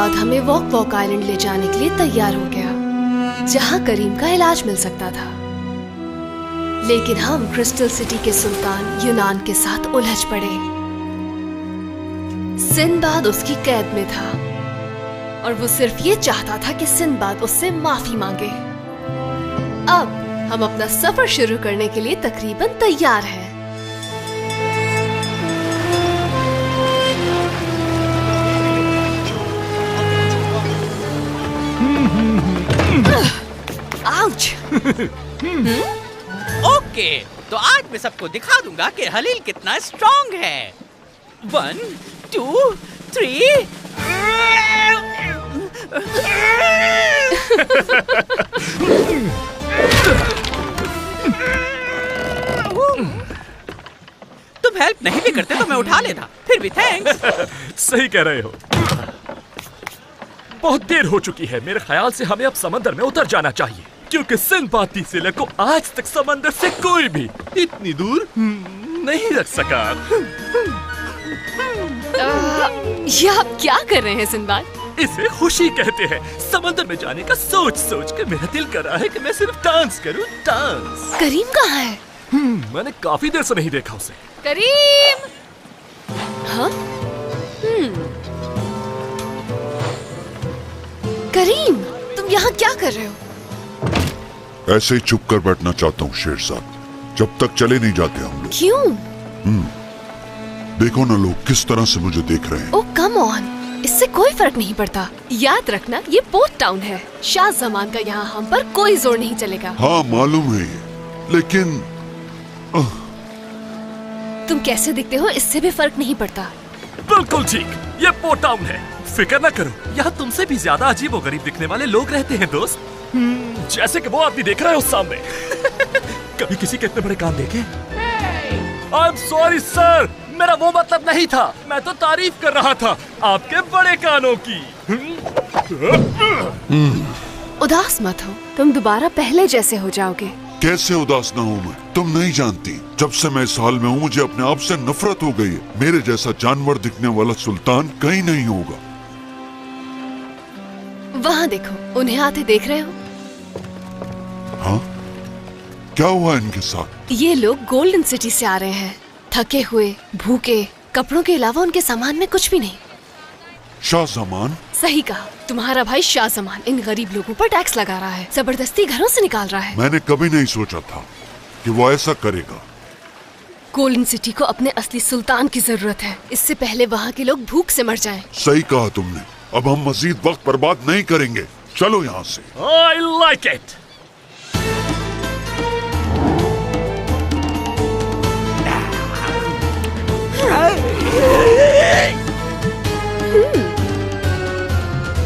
Sinbad हमें walk walk island ले जाने के लिए तैयार हो गया, जहाँ करीम का इलाज मिल सकता था। लेकिन हम क्रिस्टल सिटी के सुल्तान यूनान के साथ उलझ पड़े। सिंबाद उसकी कैद में था और वो सिर्फ ये चाहता था कि सिंबाद उससे माफी मांगे। अब हम अपना सफर शुरू करने के लिए तकरीबन तैयार हैं। आउच! ओके, तो आज मैं सबको दिखा दूंगा कि हलील कितना स्ट्रॉन्ग है। 1, 2, 3। तुम हेल्प नहीं भी करते तो मैं उठा लेता, फिर भी थैंक्स। सही कह रहे हो। बहुत देर हो चुकी है। मेरे ख्याल से हमें अब समंदर में उतर जाना चाहिए, क्योंकि सिंबाद तीसीले को आज तक समंदर से कोई भी इतनी दूर नहीं रख सका। ये आप क्या कर रहे हैं सिंबाद? इसे खुशी कहते हैं। समंदर में जाने का सोच सोच के मेरा दिल कर रहा है कि मैं सिर्फ डांस करूं, डांस। करीम कहाँ है? मैंने काफी देर से नहीं देखा उसे। करीम! हाँ? करीम, तुम यहाँ क्या कर रहे हो? ऐसे ही चुप कर बैठना चाहता हूँ शेरसाद, जब तक चले नहीं जाते हम लोग। क्यों? देखो ना लोग किस तरह से मुझे देख रहे हैं। ओह कम ऑन, इससे कोई फर्क नहीं पड़ता। याद रखना ये पोर्ट टाउन है। शाह जमान का यहाँ हम पर कोई जोर नहीं चलेगा। हाँ मालूम है ये, लेकिन तुम कैसे दिखते हो इससे भी फर्क नहीं पड़ता। बिल्कुल ठीक, ये पोर्ट टाउन है। फिक्र न करो, यहाँ तुमसे भी ज्यादा अजीब और गरीब दिखने वाले लोग रहते हैं दोस्त। जैसे कि वो आदमी देख रहे हो सामने। कभी किसी के इतने बड़े कान देखे? आई एम सॉरी सर, मेरा वो मतलब नहीं था। मैं तो तारीफ कर रहा था आपके बड़े कानों की। उदास मत हो, तुम दोबारा पहले जैसे हो जाओगे। कैसे उदास ना हूँ मैं? तुम नहीं जानती, जब से मैं इस हाल में हूँ मुझे अपने आप से नफरत हो गई है। मेरे जैसा जानवर दिखने वाला सुल्तान कहीं नहीं होगा। वहाँ देखो, उन्हें आते देख रहे हो? हाँ? क्या हुआ इनके साथ? ये लोग गोल्डन सिटी से आ रहे हैं, थके हुए, भूखे। कपड़ों के अलावा उनके सामान में कुछ भी नहीं। शाह जमान? सही कहा, तुम्हारा भाई शाह जमान इन गरीब लोगों पर टैक्स लगा रहा है, जबरदस्ती घरों से निकाल रहा है। मैंने कभी नहीं सोचा था कि वो ऐसा करेगा। गोल्डन सिटी को अपने असली सुल्तान की जरूरत है, इससे पहले वहाँ के लोग भूख से मर जाएं। सही कहा तुमने, अब हम मजीद वक्त बर्बाद नहीं करेंगे। चलो यहाँ से। I like it.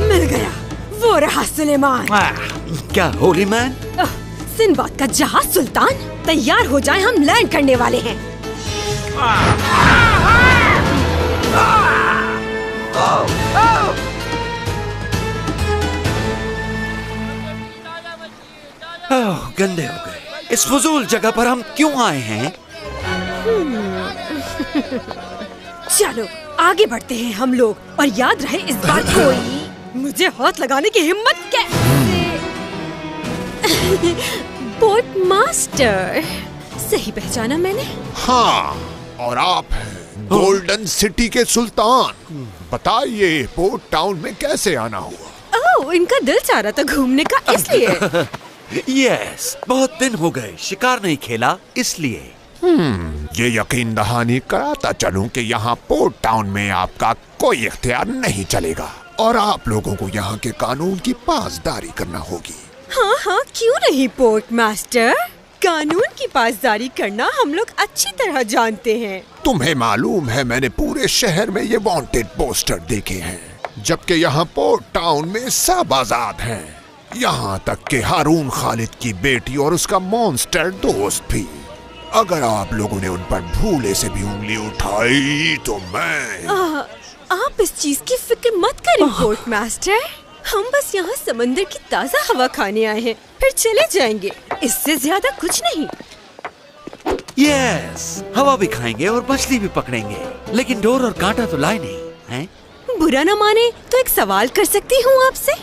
मिल गया, वो रहा सुलेमान। क्या होली मैन? सिंबाद का जहाज सुल्तान, तैयार हो जाए, हम लैंड करने वाले हैं। गंदे हो गए। इस फजूल जगह पर हम क्यों आए हैं? चलो आगे बढ़ते हैं हम लोग, और याद रहे इस बार कोई मुझे हाथ लगाने की हिम्मत कैसे। पोर्ट मास्टर, सही पहचाना मैंने? हाँ, और आप हैं गोल्डन सिटी के सुल्तान। बताइए पोर्ट टाउन में कैसे आना हुआ? ओह, इनका दिल चाह रहा था घूमने का, इसलिए। यस, बहुत दिन हो गए शिकार नहीं खेला, इसलिए। ये यकीन दहानी कराता चलूं कि यहाँ पोर्ट टाउन में आपका कोई इख्तियार नहीं चलेगा और आप लोगों को यहाँ के कानून की पासदारी करना होगी। हाँ हाँ, क्यों नहीं पोर्ट मास्टर, कानून की पासदारी करना हम लोग अच्छी तरह जानते हैं। तुम्हें मालूम है मैंने पूरे शहर में ये वांटेड पोस्टर देखे हैं, जबकि यहाँ पोर्ट टाउन में सब आजाद हैं। यहाँ तक कि हारून खालिद की बेटी और उसका मॉन्स्टर दोस्त भी। अगर आप लोगों ने उन पर भूले से भी उंगली उठाई तो मैं आप इस चीज की फिक्र मत करें पोर्ट मास्टर, हम बस यहाँ समंदर की ताज़ा हवा खाने आए हैं, फिर चले जाएंगे, इससे ज्यादा कुछ नहीं। यस, हवा भी खाएंगे और मछली भी पकड़ेंगे, लेकिन डोर और कांटा तो लाए नहीं हैं? बुरा ना माने तो एक सवाल कर सकती हूँ आपसे?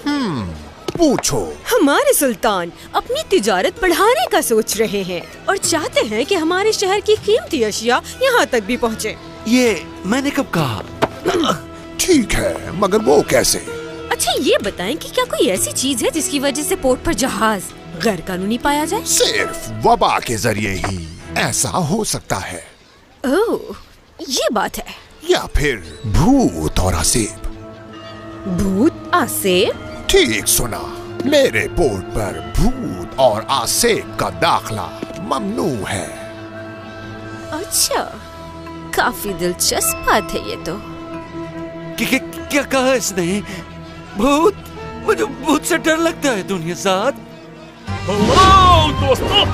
पूछो। हमारे सुल्तान अपनी तिजारत बढ़ाने का सोच रहे हैं और चाहते हैं कि हमारे शहर की कीमती अशिया यहाँ तक भी पहुँचे। ये मैंने कब कहा? ठीक है, मगर वो कैसे? अच्छा ये बताएं कि क्या कोई ऐसी चीज है जिसकी वजह से पोर्ट पर जहाज गैर कानूनी पाया जाए? सिर्फ वबा के जरिए ही ऐसा हो सकता है। ओह, ये बात है। या फिर भूत और आसेब। भूत आसेब? ठीक सुना, मेरे पोर्ट पर भूत और आसेब का दाखला ममनू है। अच्छा, काफी दिलचस्प बात है ये तो। क्या कहा इसने? भूत? मुझे भूत से डर लगता है दुनिया साथ। हेलो दोस्तों,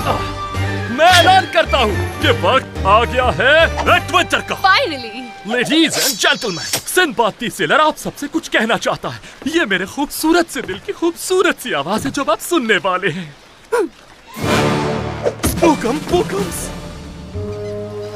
मैं ऐलान करता हूँ कि वक्त आ गया है एडवेंचर का। Finally ladies and gentleman, Sinbad the seller आप सबसे कुछ कहना चाहता है। ये मेरे खूबसूरत से दिल की खूबसूरत सी आवाज है जो आप सुनने वाले हैं।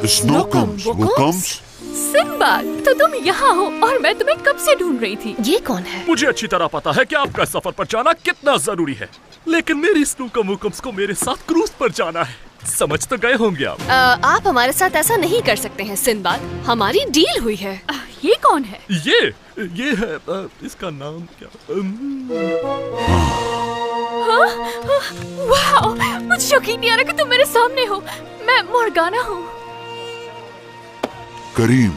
स्नोकम्स। सिंबाद, तो तुम यहाँ हो और मैं तुम्हें कब से ढूंढ रही थी। ये कौन है? मुझे अच्छी तरह पता है कि आपका सफर पर जाना कितना जरूरी है, लेकिन मेरी स्नूकम्स को मेरे साथ क्रूज पर जाना है। समझ तो गए होंगे आप। आप हमारे साथ ऐसा नहीं कर सकते हैं सिंबाद, हमारी डील हुई है। ये कौन है? ये है इसका नाम क्या? वाह, मुझे यकीन नहीं आ रहा कि तुम मेरे सामने हो। मैं मोर्गाना हूँ। करीम,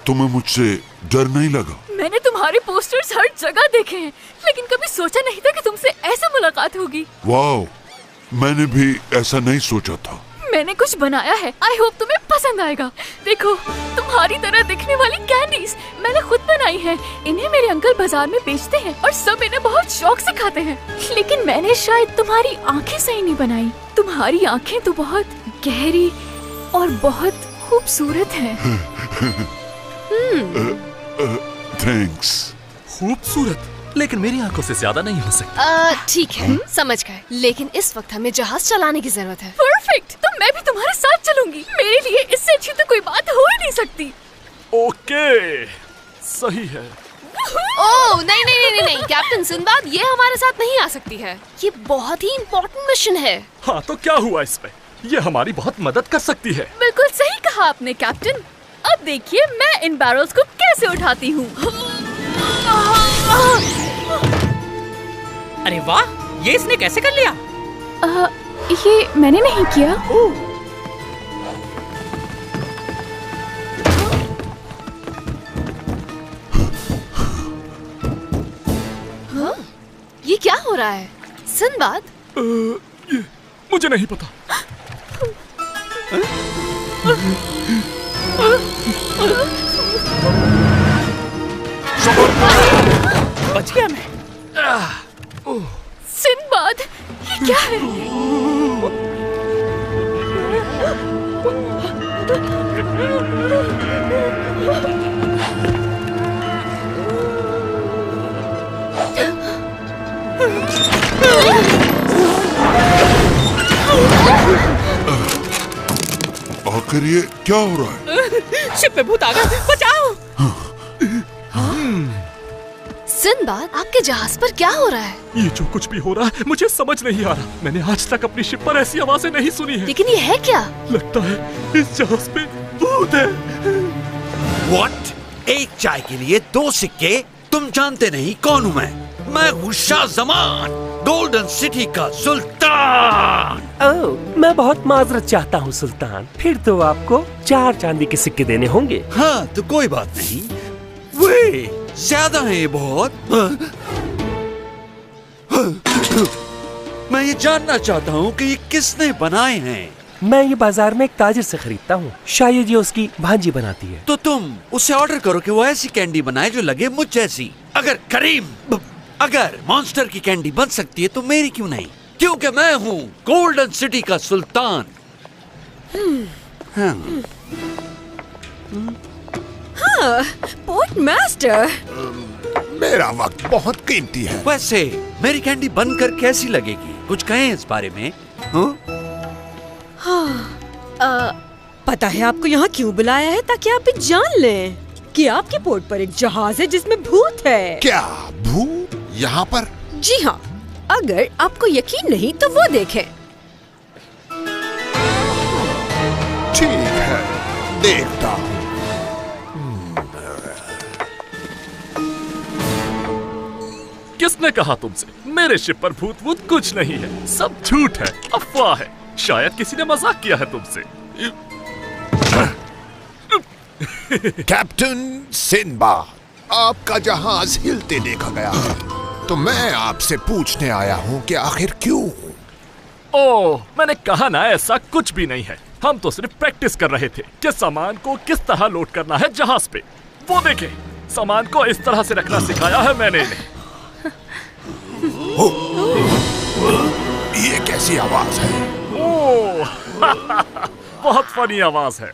तुम्हें मुझसे डर नहीं लगा? मैंने तुम्हारे पोस्टर्स हर जगह देखे हैं, लेकिन कभी सोचा नहीं था कि तुमसे ऐसे मुलाकात होगी। वाह, मैंने भी ऐसा नहीं सोचा था। मैंने कुछ बनाया है, आई होप तुम्हें पसंद आएगा। देखो, तुम्हारी तरह दिखने वाली कैंडीज मैंने खुद बनाई हैं। इन्हें मेरे अंकल बाजार में बेचते हैं और सब इन्हें बहुत शौक से खाते हैं। लेकिन मैंने शायद तुम्हारी आंखें सही नहीं बनाई। तुम्हारी आंखें तो बहुत गहरी और बहुत खूबसूरत हैं। थैंक्स। खूबसूरत, लेकिन मेरी आंखों से ज्यादा नहीं हो सकती। ठीक है, समझ गए, लेकिन इस वक्त हमें जहाज चलाने की जरूरत है। परफेक्ट, तो मैं भी तुम्हारे साथ चलूंगी। मेरे लिए इससे अच्छी तो कोई बात हो ही नहीं सकती। ओके, सही है। ओह नहीं नहीं नहीं नहीं, कैप्टन सिंबाद, ये हमारे साथ नहीं आ सकती है। ये बहुत ही इम्पोर्टेंट मिशन है। हाँ, तो क्या हुआ इसमें? ये हमारी बहुत मदद कर सकती है। बिल्कुल सही कहा आपने कैप्टन। अब देखिए मैं इन बैरल्स को कैसे उठाती हूँ। अरे वाह, ये इसने कैसे कर लिया? ये मैंने नहीं किया। हाँ? ये क्या हो रहा है सिंबाद? ये मुझे नहीं पता। बच गया मैं। सिंबाद, ये क्या है? आखिर ये क्या हो रहा है? शिप पे भूत आ गया, बचाओ। सिंबाद, आपके जहाज पर क्या हो रहा है? ये जो कुछ भी हो रहा है मुझे समझ नहीं आ रहा। मैंने आज तक अपनी शिप पर ऐसी आवाजें नहीं सुनी है। लेकिन ये है क्या? लगता है इस जहाज पे भूत है। What? एक चाय के लिए 2 सिक्के? तुम जानते नहीं कौन हूँ मैं हूँ शाहजमान, गोल्डन सिटी का सुल्तान। ओह, मैं बहुत माजरत चाहता हूँ सुल्तान। फिर तो आपको 4 चांदी के सिक्के देने होंगे। हाँ, तो कोई बात नहीं। वे ज्यादा है ये बहुत। मैं ये जानना चाहता हूँ कि ये किसने बनाए हैं। मैं ये बाजार में एक ताजिर से खरीदता हूँ, शायद ये उसकी भांजी बनाती है। तो तुम उससे ऑर्डर करो कि वो ऐसी कैंडी बनाए जो लगे मुझ जैसी। अगर मॉन्स्टर की कैंडी बन सकती है तो मेरी क्यों नहीं? क्योंकि मैं हूँ गोल्डन सिटी का सुल्तान। हाँ, पोर्ट मास्टर। मेरा वक्त बहुत कीमती है। वैसे मेरी कैंडी बनकर कैसी लगेगी? कुछ कहें इस बारे में? पता है आपको यहाँ क्यों बुलाया है? ताकि आप भी जान लें। कि आपके पोर्ट पर एक जहाज है जिसमें भूत है। क्या भूत यहाँ पर? जी हाँ, अगर आपको यकीन नहीं तो वो देखें। ठीक है, देखता हूँ। किसने कहा तुमसे? मेरे शिप पर भूत वूत कुछ नहीं है, सब झूठ है, अफवाह है। शायद किसी ने मजाक किया है तुमसे। कैप्टन सिंबाद, आपका जहाज हिलते देखा गया है, तो मैं आपसे पूछने आया हूँ कि आखिर क्यों? ओह, मैंने कहा ना, ऐसा कुछ भी नहीं है। हम तो सिर्फ प्रैक्टिस कर रहे थे कि सामान को किस तरह लोड करना है जहाज पे। वो देखें, सामान को इस तरह से रखना सिखाया है मैंने इन्हें। ये कैसी आवाज है? ओह, बहुत फनी आवाज है।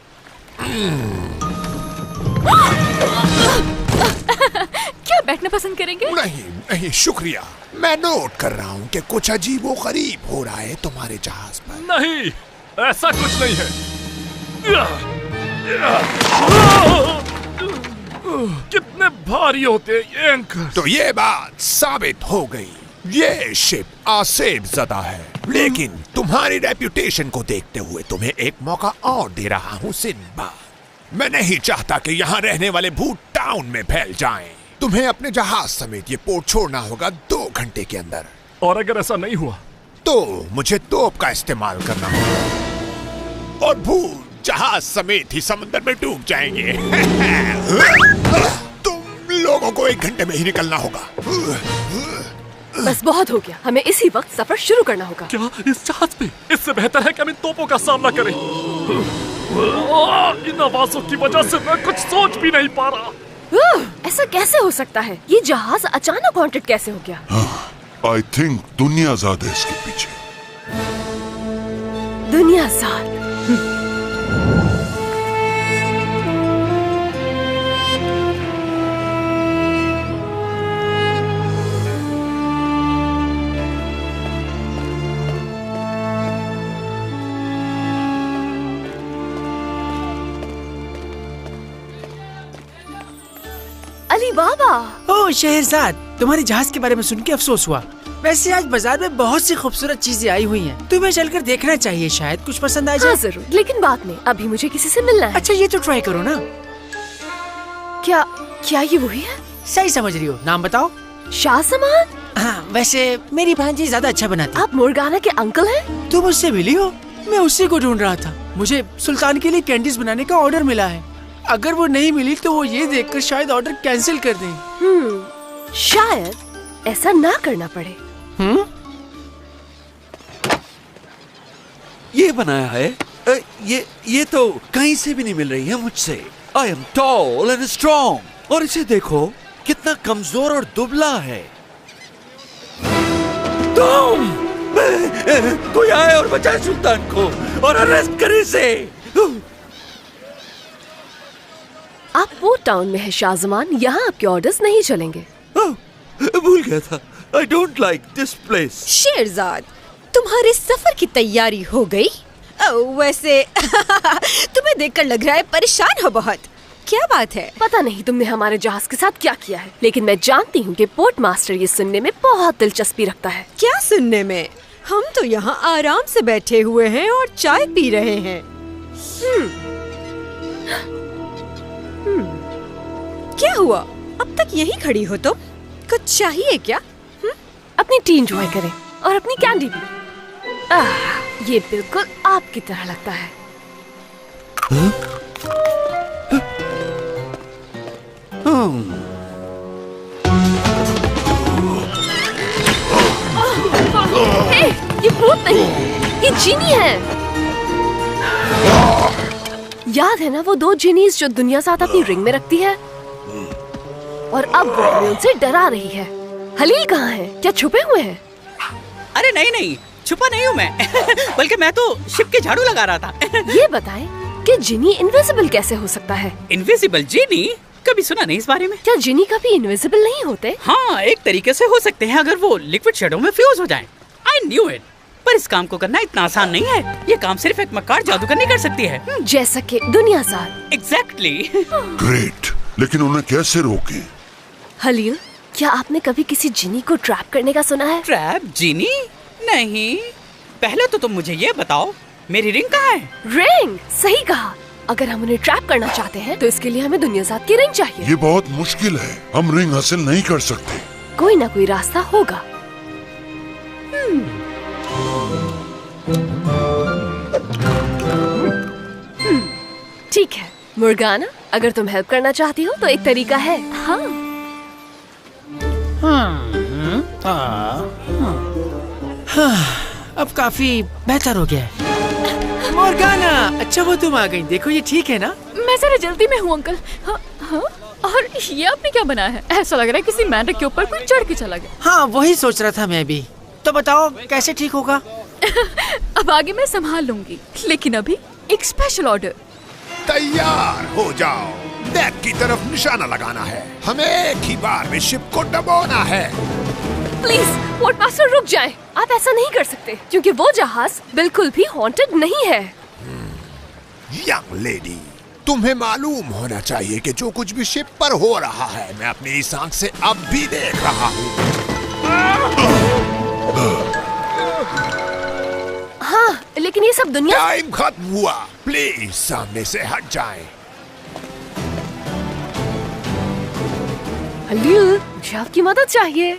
क्या बैठना पसंद करेंगे? नहीं नहीं, शुक्रिया। मैं नोट कर रहा हूँ कि कुछ अजीबोगरीब हो रहा है तुम्हारे जहाज पर। नहीं, ऐसा कुछ नहीं है। कितने भारी होते हैं ये एंकर। तो ये बात साबित हो गई, ये शिप आसेब ज़दा है। लेकिन तुम्हारी रेप्यूटेशन को देखते हुए तुम्हें एक मौका और दे रहा हूँ सिंबाद। मैं नहीं चाहता कि यहाँ रहने वाले भूत टाउन में फैल जाएं। तुम्हें अपने जहाज समेत ये पोर्ट छोड़ना होगा 2 घंटे के अंदर। और अगर ऐसा नहीं हुआ तो मुझे तोप का इस्तेमाल करना होगा और भूत जहाज समेत ही समंदर में डूब जाएंगे। तुम लोगों को 1 घंटे में ही निकलना होगा। बस बहुत हो गया, हमें इसी वक्त सफर शुरू करना होगा। क्या इस जहाज पे? इससे बेहतर है कि हम इन तोपों का सामना करें। इन आवाजों की वजह से मैं कुछ सोच भी नहीं पा रहा। ऐसा कैसे हो सकता है? ये जहाज अचानक हॉन्टेड कैसे हो गया? आई थिंक दुनियाज़ाद है इसके पीछे। दुनियाज़ाद? अली बाबा। ओह शहरजाद, तुम्हारे जहाज के बारे में सुन के अफसोस हुआ। वैसे आज बाजार में बहुत सी खूबसूरत चीजें आई हुई हैं। तुम्हें चलकर देखना चाहिए, शायद कुछ पसंद आ जाए। हाँ जरूर, लेकिन बाद में। अभी मुझे किसी से मिलना है। अच्छा, ये तो ट्राई करो ना। क्या क्या ये वही है? सही समझ रही हो। नाम बताओ। शाहजमान? हाँ, वैसे मेरी भांजी ज्यादा अच्छा बनाती। आप मोर्गाना के अंकल हैं? तुम उससे मिली हो? मैं उसी को ढूंढ रहा था। मुझे सुल्तान के लिए कैंडीज बनाने का ऑर्डर मिला है। अगर वो नहीं मिली तो वो ये देखकर शायद ऑर्डर कैंसिल कर दें। शायद ऐसा ना करना पड़े। ये बनाया है? ये तो कहीं से भी नहीं मिल रही है मुझसे। I am tall and strong, और इसे देखो कितना कमजोर और दुबला है। तुम! कोई आए और बचाए सुल्तान को और अरेस्ट करे इसे। आप पोर्ट टाउन में है शाहजमान, यहाँ आपके ऑर्डर्स नहीं चलेंगे। भूल गया था। I don't like this place. Sherzad, तुम्हारे सफर की तैयारी हो गई? वैसे तुम्हें देखकर लग रहा है परेशान हो बहुत। क्या बात है? पता नहीं तुमने हमारे जहाज के साथ क्या किया है, लेकिन मैं जानती हूँ कि पोर्ट मास्टर ये सुनने में बहुत दिलचस्पी रखता है। क्या सुनने में? हम तो यहाँ आराम से बैठे हुए हैं और चाय पी रहे हैं। क्या हुआ? अब तक यहीं खड़ी हो तुम? कुछ चाहिए क्या? अपनी टी एंजॉय करें और अपनी कैंडी भी। ये बिल्कुल आपकी तरह लगता है। ये भूत नहीं, ये जिनी है। याद है ना वो 2 जिनीज जो दुनियाज़ाद अपनी रिंग में रखती है? और अब वो हमें उनसे डरा रही है। हलील कहाँ है? क्या छुपे हुए हैं? अरे नहीं, छुपा नहीं हूँ मैं। बल्कि मैं तो शिप के झाड़ू लगा रहा था। ये बताएं कि जिनी इनविजिबल कैसे हो सकता है? इनविजिबल जिनी? कभी सुना नहीं इस बारे में। क्या जिनी कभी इनविजिबल नहीं होते? हाँ, एक तरीके से हो सकते हैं अगर वो लिक्विड शेडो में फ्यूज हो जाएं। I knew it। पर इस काम को करना इतना आसान नहीं है। ये काम सिर्फ एक मक्कार जादूगर नहीं कर सकती है। जैसा कि दुनियाज़ाद। Exactly। ग्रेट, लेकिन उन्हें कैसे रोकें? हलील, क्या आपने कभी किसी जिनी को ट्रैप करने का सुना है? ट्रैप जिनी? नहीं। पहले तो तुम मुझे ये बताओ, मेरी रिंग कहाँ है? रिंग? सही कहा। अगर हम उन्हें ट्रैप करना चाहते हैं तो इसके लिए हमें दुनियाज़ाद की रिंग चाहिए। ये बहुत मुश्किल है, हम रिंग हासिल नहीं कर सकते। कोई ना कोई रास्ता होगा। ठीक है मुर्गाना, अगर तुम हेल्प करना चाहती हो तो एक तरीका है। हाँ। अब काफी बेहतर हो गया है। मोर्गाना, अच्छा वो तुम आ गई। देखो ये ठीक है ना? मैं जरा जल्दी में हूँ अंकल। हाँ? और ये आपने क्या बनाया है? ऐसा लग रहा है किसी मेंढक के ऊपर कोई चढ़ के चला गया। हाँ वही सोच रहा था मैं भी। तो बताओ कैसे ठीक होगा? अब आगे मैं संभाल लूंगी, लेकिन अभी एक स्पेशल ऑर्डर। तैयार हो जाओ। डेक की तरफ निशाना लगाना है। हमें एक ही बार में शिप को दबाना है। प्लीज पोर्टमास्टर रुक जाएं। आप ऐसा नहीं कर सकते क्योंकि वो जहाज बिल्कुल भी हॉन्टेड नहीं है। यंग लेडी, तुम्हें मालूम होना चाहिए कि जो कुछ भी शिप पर हो रहा है मैं अपनी इस आंख से अब भी देख रहा हूँ। हाँ, लेकिन ये सब दुनिया। टाइम खत्म हुआ, प्लीज सामने से हट जाएं। हलील, मुझे आपकी मदद चाहिए।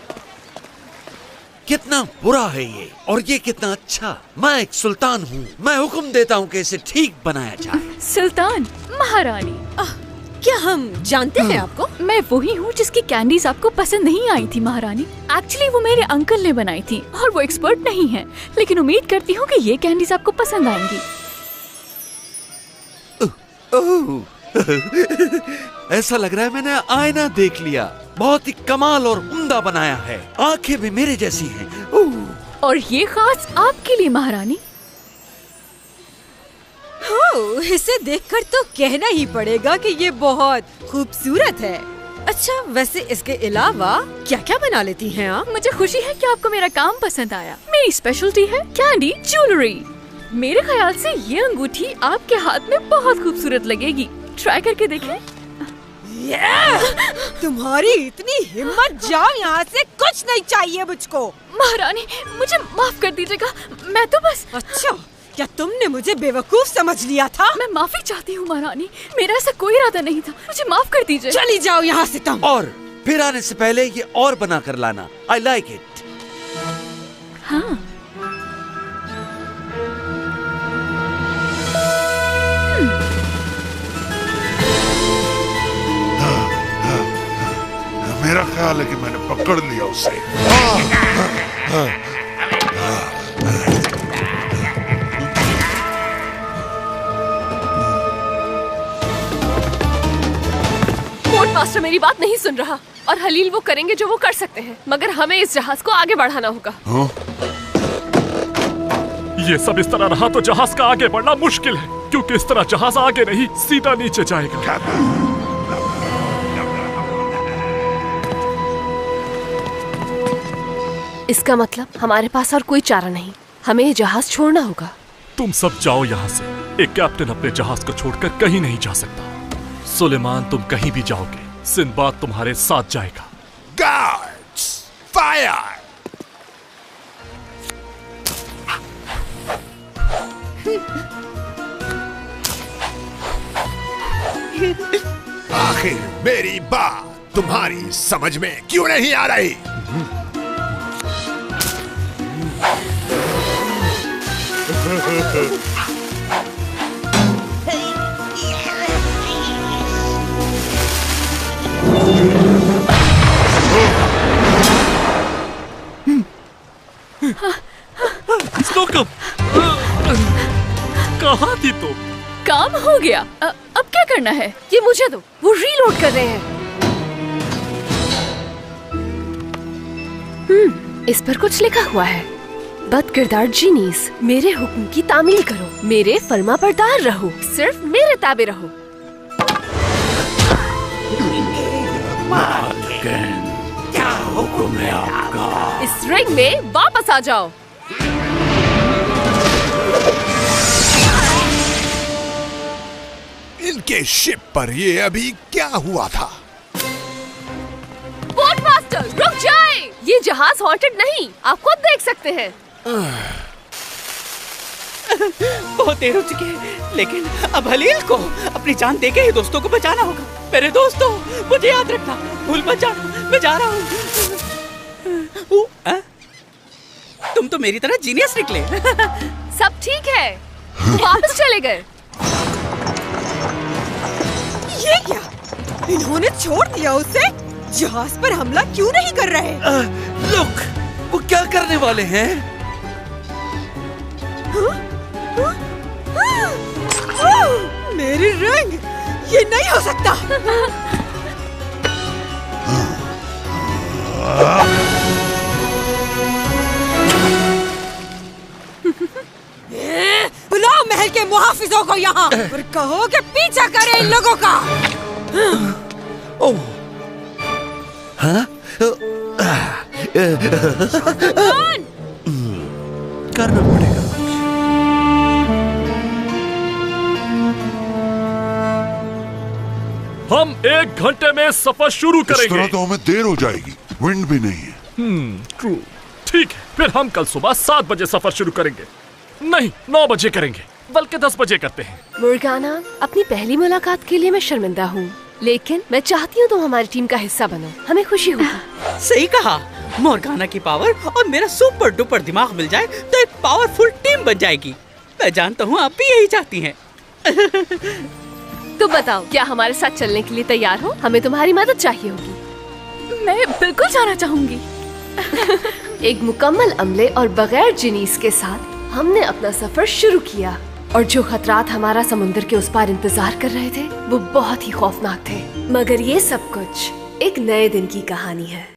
कितना बुरा है ये, और ये कितना अच्छा। मैं एक सुल्तान हूँ, मैं हुक्म देता हूँ कि इसे ठीक बनाया जाए। सुल्तान, महारानी। क्या हम जानते हैं आपको? मैं वही हूँ जिसकी कैंडीज आपको पसंद नहीं आई थी महारानी। एक्चुअली वो मेरे अंकल ने बनाई थी और वो एक्सपर्ट नहीं है, लेकिन उम्मीद करती हूँ कि ये कैंडीज आपको पसंद आएंगी। ऐसा लग रहा है मैंने आईना देख लिया। बहुत ही कमाल और उम्दा बनाया है। आंखें भी मेरे जैसी हैं। और ये खास आपके लिए महारानी। इसे देखकर तो कहना ही पड़ेगा कि ये बहुत खूबसूरत है। अच्छा, वैसे इसके अलावा क्या क्या बना लेती हैं आप? मुझे खुशी है कि आपको मेरा काम पसंद आया। मेरी स्पेशलिटी है कैंडी ज्वेलरी। मेरे ख्याल से ये अंगूठी आपके हाथ में बहुत खूबसूरत लगेगी। ट्राई करके देखें। तुम्हारी इतनी हिम्मत, जाओ यहाँ से, कुछ नहीं चाहिए मुझको। महारानी मुझे माफ कर दीजिएगा, मैं तो बस। अच्छा, क्या तुमने मुझे बेवकूफ समझ लिया था? मैं माफी चाहती हूँ महारानी, मेरा ऐसा कोई इरादा नहीं था, मुझे माफ कर दीजिए। चली जाओ यहाँ से तुम। और फिर आने से पहले ये और बना कर लाना। I like it. हाँ। मेरा ख्याल है कि मैंने पकड़ लिया उसे। पोर्टमास्टर मेरी बात नहीं सुन रहा और हलील वो करेंगे जो वो कर सकते हैं, मगर हमें इस जहाज को आगे बढ़ाना होगा। ये सब इस तरह रहा तो जहाज का आगे बढ़ना मुश्किल है, क्योंकि इस तरह जहाज आगे नहीं सीधा नीचे जाएगा। इसका मतलब हमारे पास और कोई चारा नहीं, हमें ये जहाज छोड़ना होगा। तुम सब जाओ यहाँ से। एक कैप्टन अपने जहाज को छोड़कर कहीं नहीं जा सकता। सुलेमान, तुम कहीं भी जाओगे, सिंबाद तुम्हारे साथ जाएगा। Guards, fire! आखिर मेरी बात तुम्हारी समझ में क्यों नहीं आ रही? स्नोकम, कहाँ थी तुम? काम हो गया। अब क्या करना है? ये मुझे दो, वो रीलोड कर रहे हैं। इस पर कुछ लिखा हुआ है, बदकिरदार जीनीस, मेरे हुक्म की तामील करो, मेरे फर्मा बरदार रहो, सिर्फ मेरे ताबे रहो। क्या हुक्म है आपका? इस रिंग में वापस आ जाओ। इनके शिप पर ये अभी क्या हुआ था? जहाज हॉन्टेड नहीं, आप खुद देख सकते हैं। बहुत देर हो चुकी है, लेकिन अब हलील को अपनी जान देके ही दोस्तों को बचाना होगा। मेरे दोस्तों, मुझे याद रखना, भूल मत जाना, मैं जा रहा हूँ। तुम तो मेरी तरह जीनियस निकले। सब ठीक है, वापस चले गए। ये क्या? इन्होंने छोड़ दिया उसे? जहाज पर हमला क्यों नहीं कर रहे? लुक, वो क्या करने वाले हैं? मेरी रिंग, ये नहीं हो सकता। बुलाओ महल के मुहाफिजों को यहाँ और कहो कि पीछा करे इन लोगों का। ओह, हाँ? करना पड़ेगा। हम 1 घंटे में सफर शुरू करेंगे। इस तरह तो हमें देर हो जाएगी, विंड भी नहीं है। ट्रू। ठीक है, फिर हम कल सुबह 7 बजे सफर शुरू करेंगे। नहीं, 9 बजे करेंगे, बल्कि 10 बजे करते हैं। मुर्गाना, अपनी पहली मुलाकात के लिए मैं शर्मिंदा हूँ, लेकिन मैं चाहती हूँ तुम हमारी टीम का हिस्सा बनो, हमें खुशी होगी। सही कहा। मोर्गाना की पावर और मेरा सुपर डुपर दिमाग मिल जाए तो एक पावरफुल टीम बन जाएगी। मैं जानता हूँ आप भी यही चाहती हैं। तो बताओ, क्या हमारे साथ चलने के लिए तैयार हो? हमें तुम्हारी मदद चाहिए होगी। मैं बिल्कुल जाना चाहूंगी। एक मुकम्मल अमले और बगैर जिनीस के साथ हमने अपना सफर शुरू किया, और जो खतरात हमारा समुद्र के उस पार इंतजार कर रहे थे वो बहुत ही खौफनाक थे। मगर ये सब कुछ एक नए दिन की कहानी है।